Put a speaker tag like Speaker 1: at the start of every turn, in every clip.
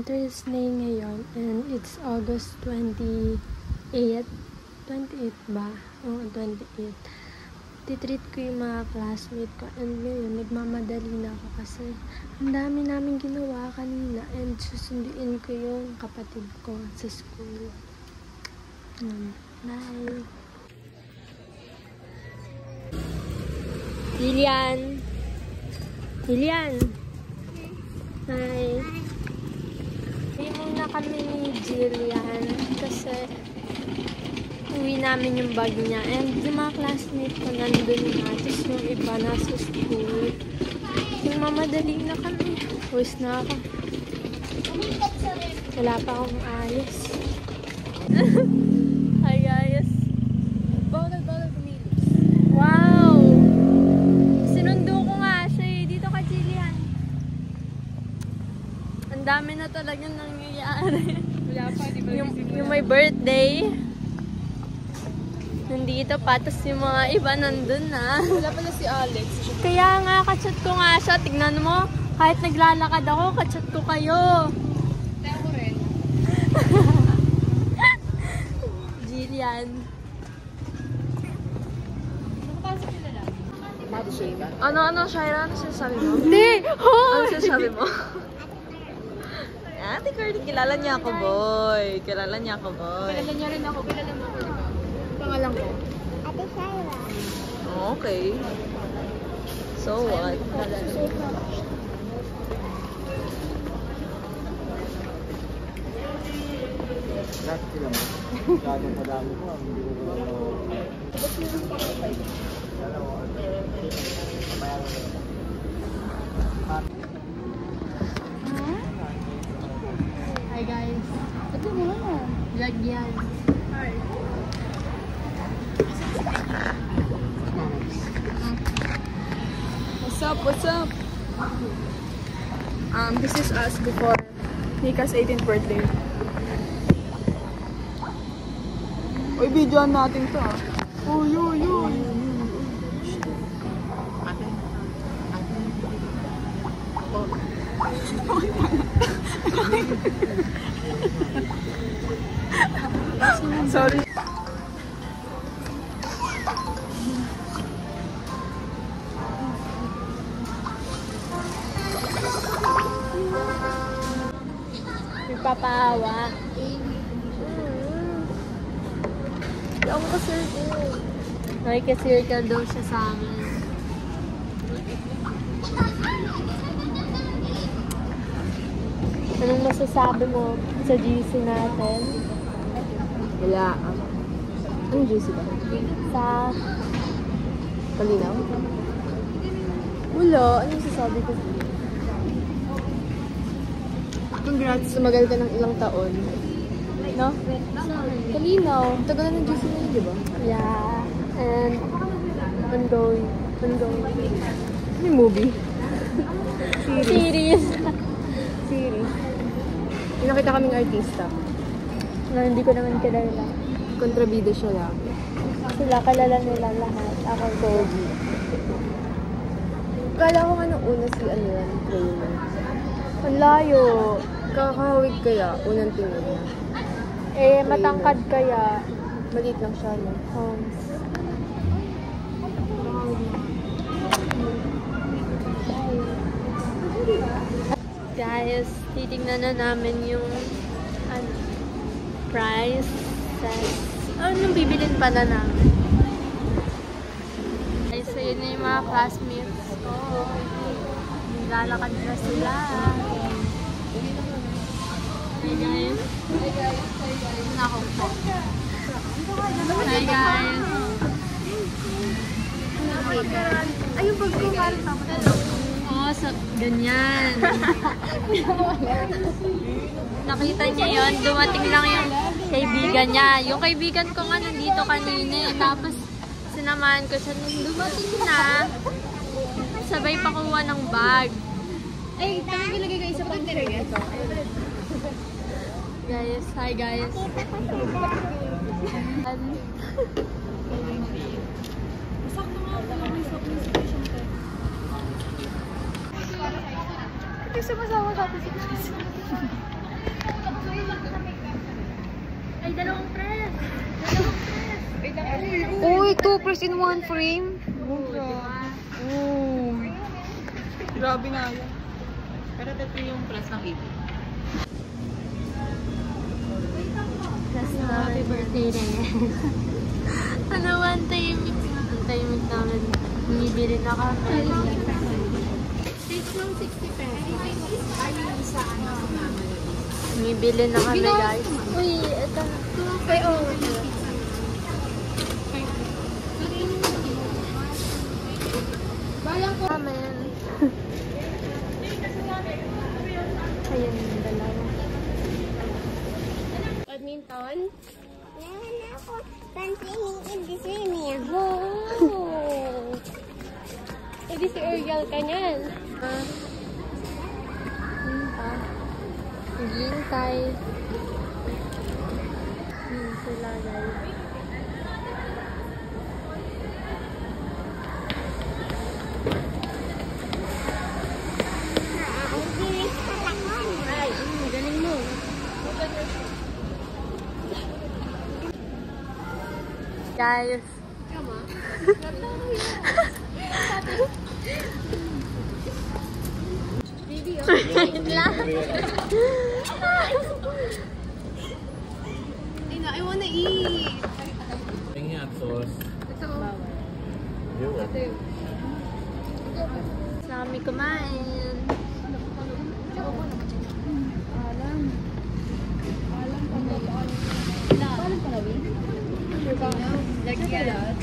Speaker 1: Thursday ngayon and it's August 28. 28 ba? Oo, 28. Titreat ko yung mga classmate ko and ngayon nagmamadali na ako kasi ang dami namin ginawa kanina and susunduin ko yung kapatid ko sa school. Bye! Lilian! Lilian! Hi! Hindi muna kami ni Jillian kasi uwi namin yung bag niya and yung mga classmates ko nandun na tapos yung iba nasa school. Yung mamadali na kami. Uwis na ako. Wala pa akong ayos. Hi guys!
Speaker 2: Bawal kumilos.
Speaker 1: Wow! Sinundo ko nga siya eh. Dito ka, Jillian. Ang dami na talagang nangyayari.
Speaker 2: Wala pa, di ba?
Speaker 1: Yung may birthday. Nandito pa, tapos yung mga iba nandun na.
Speaker 2: Wala pala si Alex.
Speaker 1: Kaya nga, kachat ko nga siya. Tignan mo, kahit naglalakad ako, kachat ko kayo.
Speaker 2: Kaya ko rin.
Speaker 1: Jillian.
Speaker 2: Nakapasok sila lang. Body shape.
Speaker 3: Ano, Shaira? Ano sinasabi mo?
Speaker 1: Hindi!
Speaker 3: Ano sinasabi mo? Ate Cardi, kilala niya ako, boy. Kilala niya ako, boy.
Speaker 2: Kilala niya rin ako. Kilala mo ako, di ba? Pangalan ko.
Speaker 4: Ate Shaira.
Speaker 3: Oh, okay. So what?
Speaker 5: Lahat sila mo. Gano'ng madami ko. Hindi ko
Speaker 1: Hi guys.
Speaker 4: Ito mo na.
Speaker 1: Vlog yan.
Speaker 2: What's up? This is us before Nika's 18th birthday. Uy, videoan natin to ah. Uy. Sorry.
Speaker 1: Nagpapaawa.
Speaker 3: Ako ka-circle.
Speaker 1: Nakikisircle daw siya sa amin. Anong masasabi mo sa GC natin?
Speaker 3: Wala. Anong juicy ba?
Speaker 1: Sa...
Speaker 3: Kalinaw? Wala. Anong sasabi ko?
Speaker 2: Congrats.
Speaker 3: Sumagal ka ng ilang taon. No? Kalinaw. Tagal na ng juicy na yun, di ba?
Speaker 1: Yeah. And... ongoing.
Speaker 3: May movie.
Speaker 1: Series.
Speaker 3: Series. Pinakita kaming artista.
Speaker 1: Na hindi ko naman kilala.
Speaker 3: Kontrabida siya lang.
Speaker 1: Sila, kilala nila lahat. Ako, Kobe.
Speaker 3: Kala ko nga nung una si ano yan, Kramer.
Speaker 1: Ang layo.
Speaker 3: Kakahawig kaya, unang tingin niya.
Speaker 1: Eh, matangkad kaya.
Speaker 3: Maliit lang siya, no?
Speaker 1: Guys, titignan na namin yung price. Anong bibilin pa na namin? Guys, so yun na yung mga classmates ko. Lalakad na sila. Hi guys. Nako po. Hi guys.
Speaker 3: Ay, yung bag ko, parang tapos.
Speaker 1: Oo, so, ganyan. Nakita niya yun, dumating lang yung kaibigan niya. Yung kaibigan ko nga nandito kanina eh. Tapos, sinamahan ko siya nung dumating na. Sabay pakuha ng bag.
Speaker 2: Ay, tama ilagay ka isa pang ito.
Speaker 1: Guys, hi guys.
Speaker 2: Sakto nga ako lang yung situation ko. Ito sumasama tapos si Chris.
Speaker 1: Ay, dalawang press.
Speaker 3: Uy, 2 press in 1 frame.
Speaker 2: Uy. Grabe nga yan.
Speaker 3: Pero ito yung press ng ibig.
Speaker 1: Plus na happy birthday na yan. Ano, ang timing namin. Bumibili na kami. Stage ng 60 pesos. Bumibili na kami, guys. Uy, ito. Ay, oh. Bayang ko. Amen. Ayan yung dalawa. Badminton?
Speaker 4: Meron ako pansinin in the swimming.
Speaker 1: Wow! Eh di si Ariel ka niyan. Naghihintay. Sila guys.
Speaker 4: Ang bilis patakon.
Speaker 1: Ay, galing mo. Guys. Video.
Speaker 3: I wanna eat.
Speaker 5: Tingin at sauce. Yun.
Speaker 1: Kami kumain.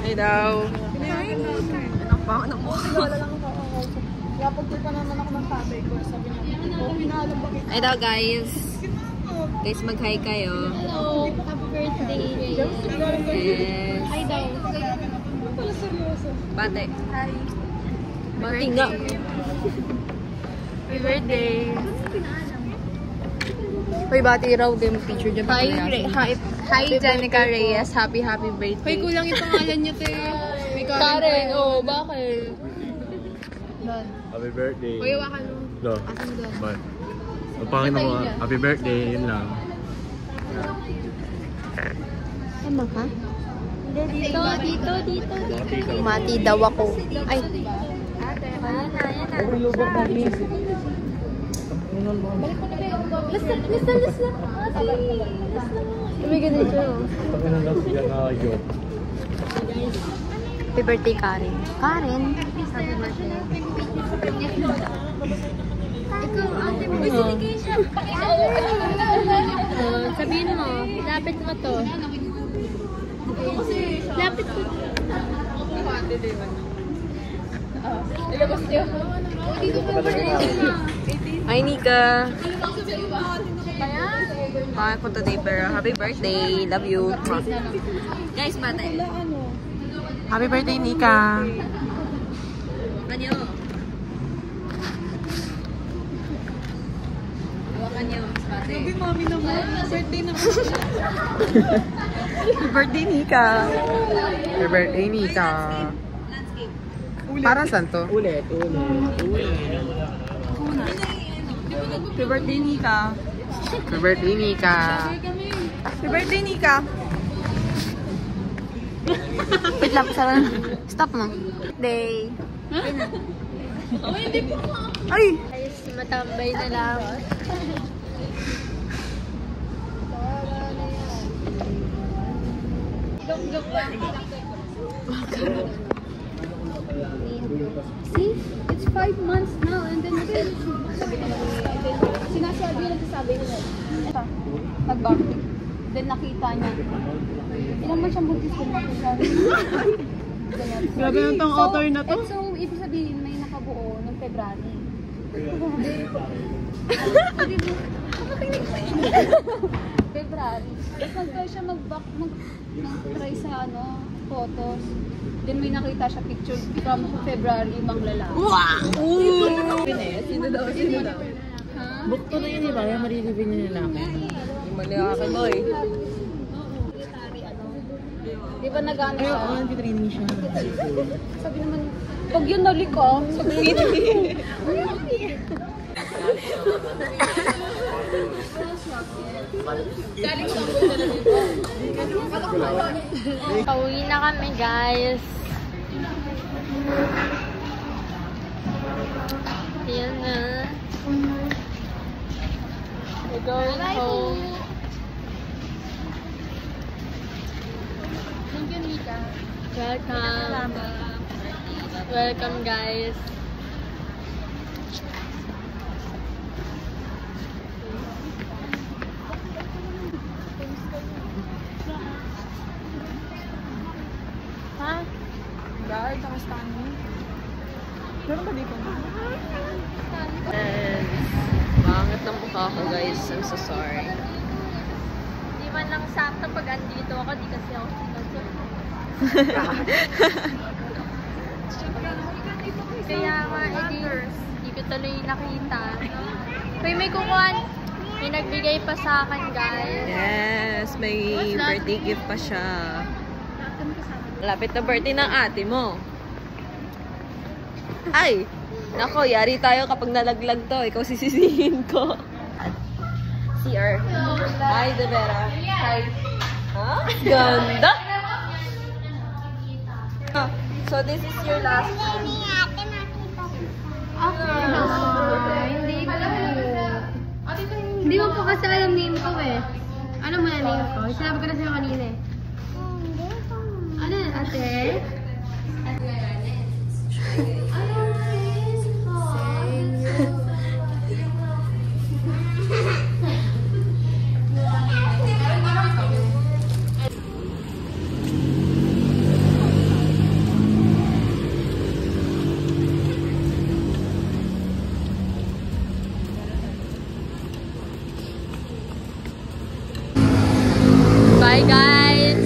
Speaker 2: Ay daw. Anak pa, anak mo. Kaya pagpunta naman ako ng tatay ko, sabi niya, oh, pinaalam ba kita?
Speaker 3: Ay daw, guys. Guys, mag-hi kayo.
Speaker 1: Hello. Happy birthday.
Speaker 3: Yes.
Speaker 1: Hi daw.
Speaker 2: Pala seryoso.
Speaker 3: Bate.
Speaker 2: Hi.
Speaker 3: Bate nga.
Speaker 1: Happy birthday.
Speaker 3: Hoy, bati raw. Game picture dyan.
Speaker 2: Hi,
Speaker 3: Jenica Reyes. Happy birthday.
Speaker 2: Hoy, kulang yung pangalan niya, te. May
Speaker 3: Karen, bakit?
Speaker 5: Happy birthday.
Speaker 2: Hoy, wakan mo.
Speaker 5: No. Bye. Pangin mo, happy birthday, yun lang.
Speaker 1: Ano ka? Dito.
Speaker 3: Mati daw ako. Ay.
Speaker 1: Ayan na.
Speaker 5: Lubog na miss.
Speaker 1: Last na. May ganun siya.
Speaker 5: Pangin lang siya na yun.
Speaker 3: Happy birthday, Karen. Karen.
Speaker 1: Happy birthday. Ikaw, ate mo. Sabihin mo, lapit mo to. Lapit mo.
Speaker 3: Hi, Nika. Bye for today, pero happy birthday. Love you. Guys, bate.
Speaker 2: Happy birthday, Nika.
Speaker 3: Kanyo. Hawakan nyo, bate.
Speaker 2: Sabi, mami naman. Birthday naman. Happy birthday, Nika. Happy birthday, Nika. Para saan to?
Speaker 5: Ulit.
Speaker 2: Happy birthday, Nika. Happy birthday, Nika. Happy birthday, Nika.
Speaker 3: Wait lang, stop mo. Day.
Speaker 2: Ay!
Speaker 1: Guys, matambay na lang.
Speaker 4: See? It's 5 months now and then sinasabi yung nagsasabi nila. Ito, nag-backpick. Then nakita niya. Ilang months siyang buntis ko nagsasabi.
Speaker 2: Grabe na tong author na to.
Speaker 4: So, ibig sabihin may nakabuo noong February. February. Tapos nag-try siya mag-try sa photos. Then may nakita siya picture from February, ibang lalaki.
Speaker 2: Sino daw?
Speaker 3: Bukto na yun, di ba? Yung marireview niya lalaki. Yung mali ako, boy.
Speaker 4: Di ba nag-ano siya?
Speaker 3: nag-training siya.
Speaker 4: Sabi naman, pag yun nalik ka, sabi
Speaker 1: Pauwi na kami, guys. Ayan na. We're going home.
Speaker 3: Thank you, Nika.
Speaker 1: Welcome. Welcome, guys. Ha?
Speaker 2: Guard, kamusta ka niyo? Meron ba dito?
Speaker 3: And, bakit ng mukha ko, guys? I'm so sorry.
Speaker 1: Di man lang sakto pag andito ako, di kasi ako Kaya nga, hindi ko tuloy nakita. Uy, may kumuhan. May nagbigay pa sa akin, guys.
Speaker 3: Yes, may birthday gift pa siya. Lapit na birthday ng ate mo. Ay! Nako, yari tayo kapag nalaglag to. Ikaw sisisihin ko. CR. Hi, Devera. Hi. Ha? Ganda! So, this is your last one.
Speaker 4: Hindi mo po kasi alam name ko eh. Ano mo na name ko? Sinabi ko na sa'yo kanina eh. Ano yan, ate?
Speaker 1: Bye, guys!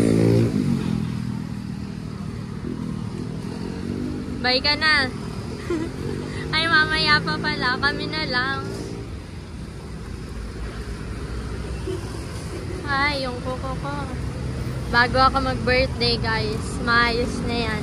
Speaker 1: Bye ka na. Ay, mamaya pa pala. Kami na lang. Ay, yung kuko ko. Bago ako mag-birthday, guys. Maayos na yan.